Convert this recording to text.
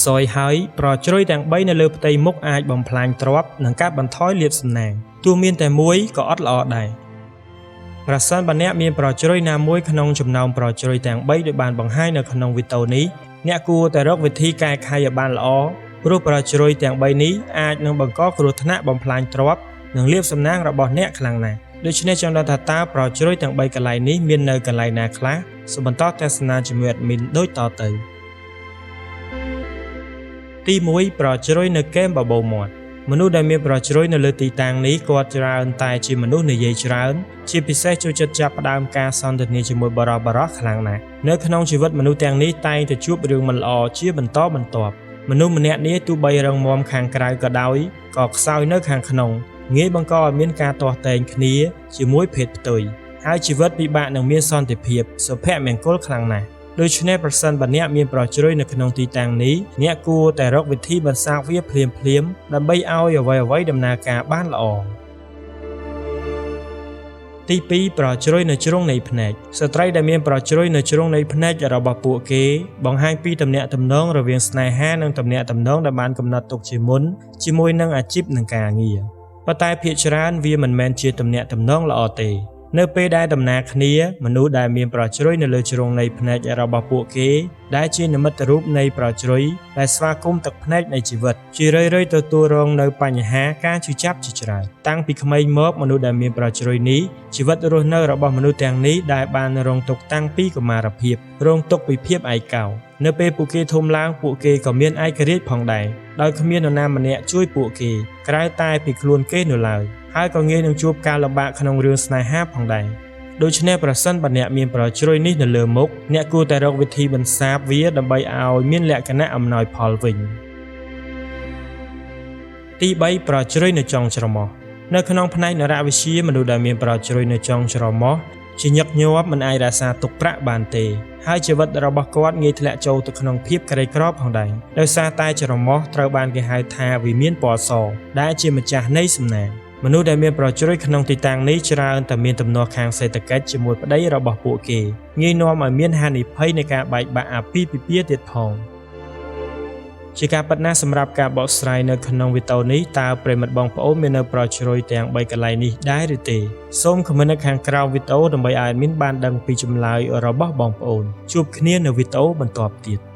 សយហើយប្រជ្រុយទាំង3នៅលើផ្ទៃមុខអាចបំផ្លាញទ្រព្យនិងកាត់បន្ថយលាភសំណាងទោះមានតែមួយក៏អត់ល្អដែរប្រសិនបើអ្នកមានប្រជ្រុយណាមួយក្នុងចំណោមប្រជ្រុយទាំង3ដែលបានបង្ហាញនៅក្នុងវីដេអូនេះអ្នកគួរតែរកវិធីកែខៃឲ្យបានល្អព្រោះប្រជ្រុយទាំង3នេះអាចនឹងបង្កគ្រោះថ្នាក់បំផ្លាញទ្រព្យនិងលាភសំណាងរបស់អ្នកខ្លាំងណាស់ដូច្នេះចង់ដឹងថាតើប្រជ្រុយទាំង3កន្លែងនេះមាននៅកន្លែងណាខ្លះសូមបន្តទស្សនាជាមួយ admin ដូចតទៅទី1ប្រជ្រុយនៅហ្គេមបបោមាត់មនុស្សដែលមានប្រជ្រុយនៅលើទីតាំងនេះគាត់ច្រើនតែជាមនុស្សនិយាយច្រើនជាពិសេសចូលចិត្តចាប់ផ្ដើមការសន្ទនាជាមួយបរិបរខ្លាំងណាស់នៅក្នុងជីវិតមនុស្សទាំងនេះតែងតែជួបរឿងមិនល្អជាបន្តបន្ទាប់មនុស្សម្នាក់នេះទោះបីរឹងមាំខាងក្រៅក៏ដោយក៏ខ្សោយនៅខាងក្នុងងាយបង្កឲ្យមានការទាស់ទែងគ្នាជាមួយភេទផ្ទុយហើយជីវិតពិបាកនឹងមានសន្តិភាពសុភមង្គលខ្លាំងណាស់ដូច្នេះប្រសិនបើអ្នកមានប្រជ្រុយនៅក្នុងទីតាំងនេះអ្នកគួរតែរកវិធីបន្សាបវាភ្លាមដើម្បីឲ្យអ្វីដំណើរការបានល្អទី2ប្រជ្រុយនៅជ្រុងនៃភ្នែកស្ត្រីដែលមានប្រជ្រុយនៅជ្រុងនៃភ្នែករបស់ពួកគេបង្ហាញពីទំនាក់ទំនងរវាងស្នេហានិងទំនាក់ទំនងដែលបានកំណត់ទុកជាមុនជាមួយនឹងអាជីពនិងការងារប៉ុន្តែភាគច្រើនវាមិនមែនជាទំនាក់ទំនងល្អទេនៅពេលដែលដំណើរគ្នាមនុស្សដែលមានប្រជ្រុយនៅលើជ្រុងនៃភ្នែករបស់ពួកគេដែលជានិមិត្តរូបនៃប្រជ្រុយដែលស្វាគមន៍ទឹកភ្នែកនៃជីវិតជារឿយៗទទួលរងនៅបញ្ហាការឈឺចាប់ជាច្រើនតាំងពីក្មេងមកមនុស្សដែលមានប្រជ្រុយនេះជីវិតរស់នៅរបស់មនុស្សទាំងនេះដែលបានរងទុក្ខតាំងពីកុមារភាពរងទុក្ខពីភាពឯកោនៅពេលពួកគេធំឡើងពួកគេក៏មានឯករាជ្យផងដែរដោយគ្មាននរណាម្នាក់ជួយពួកគេក្រៅតែពីខ្លួនគេនៅឡើយហើយក៏ងាយនឹងជួបការលំបាកក្នុងរឿងស្នេហាផងដែរដូច្នេះប្រសិនបើអ្នកមានប្រជ្រុយនេះនៅលើមុខអ្នកគួរតែរកវិធីបន្សាបវាដើម្បីឲ្យមានលក្ខណៈអំណោយផលវិញទី3ប្រជ្រុយនៅចុងច្រមុះនៅក្នុងផ្នែកនរវិទ្យាមនុស្សដែលមានប្រជ្រុយនៅចុងច្រមុះជាញឹកញាប់មិនអាចរក្សាទុកប្រាក់បានទេហើយជីវិតរបស់គាត់ងាយធ្លាក់ចូលទៅក្នុងភាពក្រីក្រផងដែរដោយសារតែច្រមុះត្រូវបានគេហៅថាវិមានពណ៌សដែលជាម្ចាស់នៃសំណាងមនុស្សដែលមានប្រជ្រុយក្នុងទីតាំងនេះច្រើនតែមានទំនាស់ខាងសេដ្ឋកិច្ចជាមួយប្តីរបស់ពួកគេងាយនាំឲ្យមានហានិភ័យនៃការបែកបាក់អាពាហ៍ពិពាហ៍ទៀតផងជាការពិតណាស់សម្រាប់ការបកស្រាយនៅក្នុងវីដេអូនេះតើប្រិមិត្តបងប្អូនមាននៅប្រជ្រុយទាំង3កន្លែងនេះដែរឬទេសូមខមមិននៅខាងក្រោមវីដេអូដើម្បីឲ្យadminបានដឹងពីចម្លើយរបស់បងប្អូនជួបគ្នានៅវីដេអូបន្ទាប់ទៀត